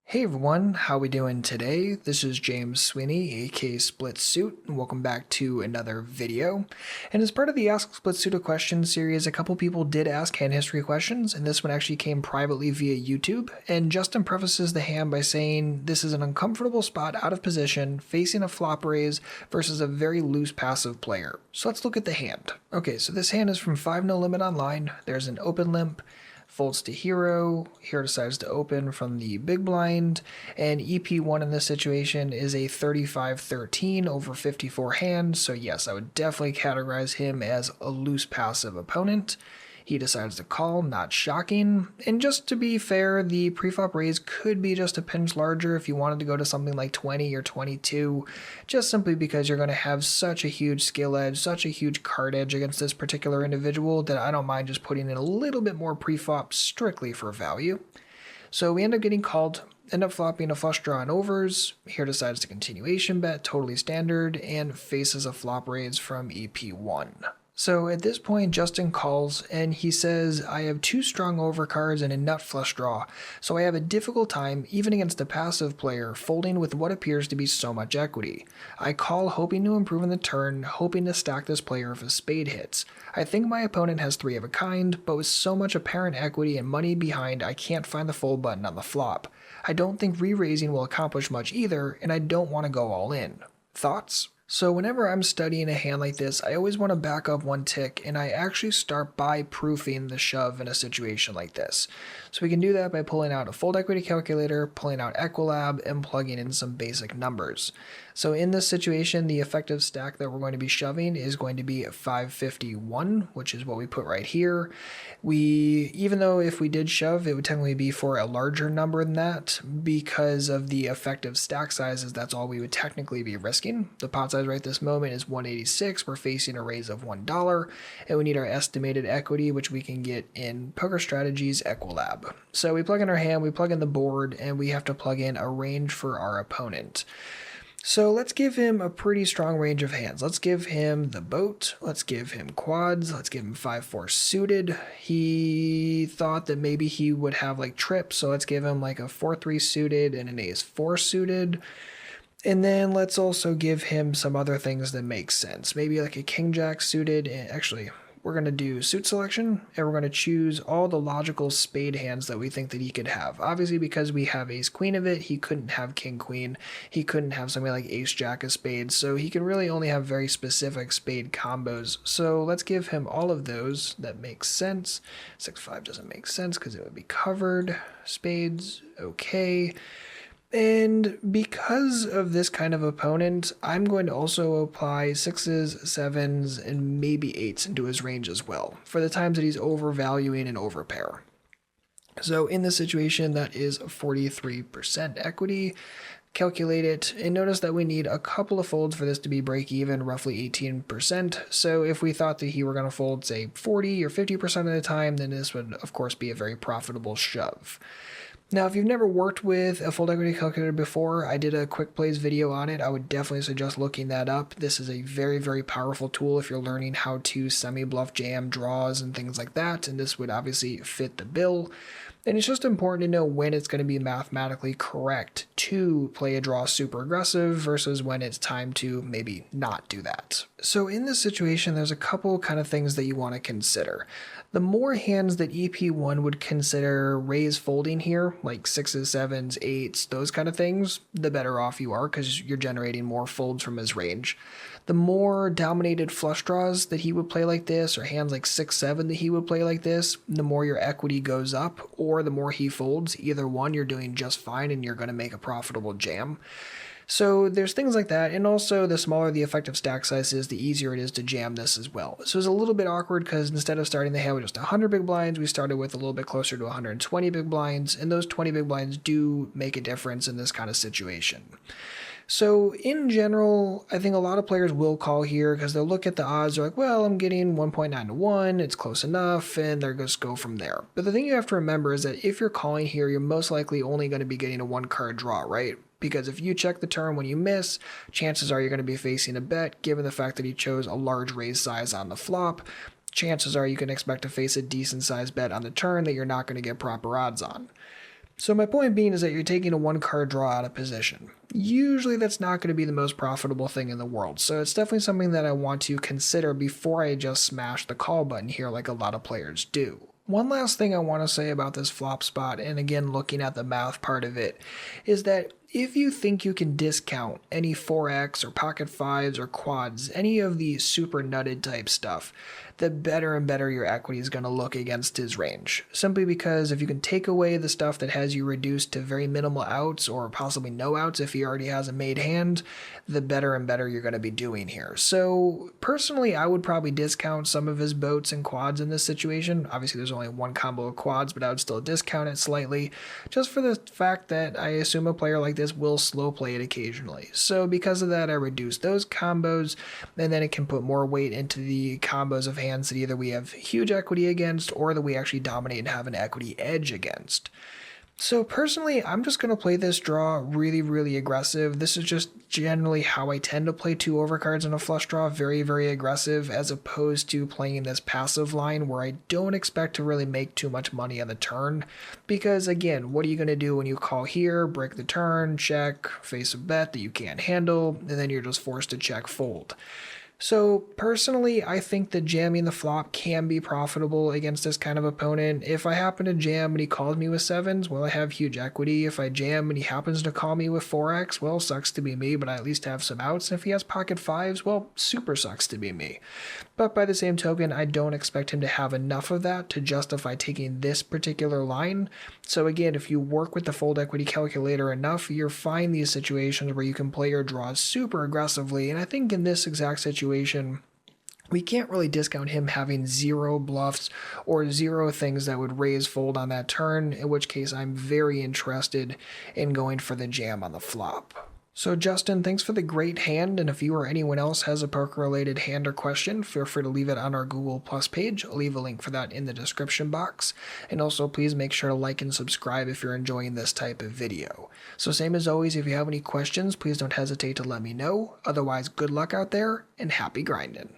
Hey everyone, how we doing today? This is James Sweeney, aka SplitSuit, and welcome back to another video. And as part of the Ask SplitSuit a Question series, a couple people did ask hand history questions, and this one actually came privately via YouTube. And Justin prefaces the hand by saying, this is an uncomfortable spot out of position, facing a flop raise versus a very loose passive player. So let's look at the hand. Okay, so this hand is from 5 no limit online. There's an open limp. Folds to hero, hero decides to open from the big blind, and EP1 in this situation is a 35-13 over 54 hand, so yes, I would definitely categorize him as a loose passive opponent. He decides to call, not shocking, and just to be fair, the preflop raise could be just a pinch larger if you wanted to go to something like 20 or 22, just simply because you're going to have such a huge skill edge, such a huge card edge against this particular individual that I don't mind just putting in a little bit more preflop strictly for value. So we end up getting called, end up flopping a flush draw on overs, here decides to continuation bet, totally standard, and faces a flop raise from EP1. So at this point, Justin calls and he says, I have 2 strong overcards and a nut flush draw, so I have a difficult time, even against a passive player, folding with what appears to be so much equity. I call hoping to improve in the turn, hoping to stack this player if a spade hits. I think my opponent has 3 of a kind, but with so much apparent equity and money behind, I can't find the fold button on the flop. I don't think re-raising will accomplish much either, and I don't want to go all in. Thoughts? So whenever I'm studying a hand like this, I always want to back up one tick, and I actually start by proofing the shove in a situation like this. So we can do that by pulling out a fold equity calculator, pulling out Equilab, and plugging in some basic numbers. So in this situation, the effective stack that we're going to be shoving is going to be 551, which is what we put right here. Even though if we did shove, it would technically be for a larger number than that, because of the effective stack sizes, that's all we would technically be risking. The pot size right this moment is 186, we're facing a raise of $1, and we need our estimated equity, which we can get in Poker Strategies Equilab. So we plug in our hand, we plug in the board, and we have to plug in a range for our opponent. So let's give him a pretty strong range of hands. Let's give him the boat, let's give him quads, let's give him 5-4 suited. He thought that maybe he would have like trips, so let's give him like a 4-3 suited and an ace-4 suited. And then let's also give him some other things that make sense. Maybe like a king-jack suited, and actually we're going to do suit selection, and we're going to choose all the logical spade hands that we think that he could have. Obviously, because we have ace-queen of it, he couldn't have king-queen. He couldn't have something like ace-jack of spades, so he can really only have very specific spade combos. So let's give him all of those that make sense. 6-5 doesn't make sense because it would be covered. Spades, okay. And because of this kind of opponent, I'm going to also apply 6s, 7s, and maybe 8s into his range as well, for the times that he's overvaluing an overpair. So in this situation, that is 43% equity. Calculate it, and notice that we need a couple of folds for this to be break even, roughly 18%. So if we thought that he were going to fold, say, 40 or 50% of the time, then this would, of course, be a very profitable shove. Now, if you've never worked with a fold equity calculator before, I did a quick plays video on it. I would definitely suggest looking that up. This is a very, very powerful tool if you're learning how to semi-bluff jam draws and things like that, and this would obviously fit the bill. And it's just important to know when it's going to be mathematically correct to play a draw super aggressive versus when it's time to maybe not do that. So in this situation, there's a couple kind of things that you want to consider. The more hands that EP1 would consider raise folding here, like 6s, 7s, 8s, those kind of things, the better off you are because you're generating more folds from his range. The more dominated flush draws that he would play like this, or hands like 6-7 that he would play like this, the more your equity goes up, or the more he folds. Either one, you're doing just fine and you're going to make a profitable jam. So there's things like that, and also the smaller the effective stack size is, the easier it is to jam this as well. So it's a little bit awkward because instead of starting the hand with just 100 big blinds, we started with a little bit closer to 120 big blinds, and those 20 big blinds do make a difference in this kind of situation. So in general, I think a lot of players will call here because they'll look at the odds, they're like, well, I'm getting 1.9 to 1, it's close enough, and they're just go from there. But the thing you have to remember is that if you're calling here, you're most likely only going to be getting a 1-card draw, right? Because if you check the turn when you miss, chances are you're going to be facing a bet, given the fact that he chose a large raise size on the flop. Chances are you can expect to face a decent sized bet on the turn that you're not going to get proper odds on. So my point being is that you're taking a one card draw out of position. Usually that's not going to be the most profitable thing in the world, so it's definitely something that I want to consider before I just smash the call button here like a lot of players do. One last thing I want to say about this flop spot, and again looking at the math part of it, is that if you think you can discount any 4x or pocket fives or quads, any of the super nutted type stuff, the better and better your equity is going to look against his range. Simply because if you can take away the stuff that has you reduced to very minimal outs or possibly no outs if he already has a made hand, the better and better you're going to be doing here. So personally, I would probably discount some of his boats and quads in this situation. Obviously, there's only one combo of quads, but I would still discount it slightly just for the fact that I assume a player like this will slow play it occasionally. So because of that, I reduce those combos, and then it can put more weight into the combos of hands that either we have huge equity against or that we actually dominate and have an equity edge against. So personally, I'm just going to play this draw really, really aggressive. This is just generally how I tend to play two overcards in a flush draw, very, very aggressive, as opposed to playing this passive line where I don't expect to really make too much money on the turn. Because again, what are you going to do when you call here, break the turn, check, face a bet that you can't handle, and then you're just forced to check fold. So personally, I think that jamming the flop can be profitable against this kind of opponent. If I happen to jam and he calls me with sevens, well, I have huge equity. If I jam and he happens to call me with 4x, well, sucks to be me, but I at least have some outs. And if he has pocket fives, well, super sucks to be me. But by the same token, I don't expect him to have enough of that to justify taking this particular line. So again, if you work with the fold equity calculator enough, you'll find these situations where you can play your draws super aggressively. And I think in this exact situation, we can't really discount him having zero bluffs or zero things that would raise fold on that turn, in which case I'm very interested in going for the jam on the flop. So Justin, thanks for the great hand, and if you or anyone else has a poker-related hand or question, feel free to leave it on our Google Plus page. I'll leave a link for that in the description box. And also please make sure to like and subscribe if you're enjoying this type of video. So same as always, if you have any questions, please don't hesitate to let me know. Otherwise, good luck out there, and happy grinding.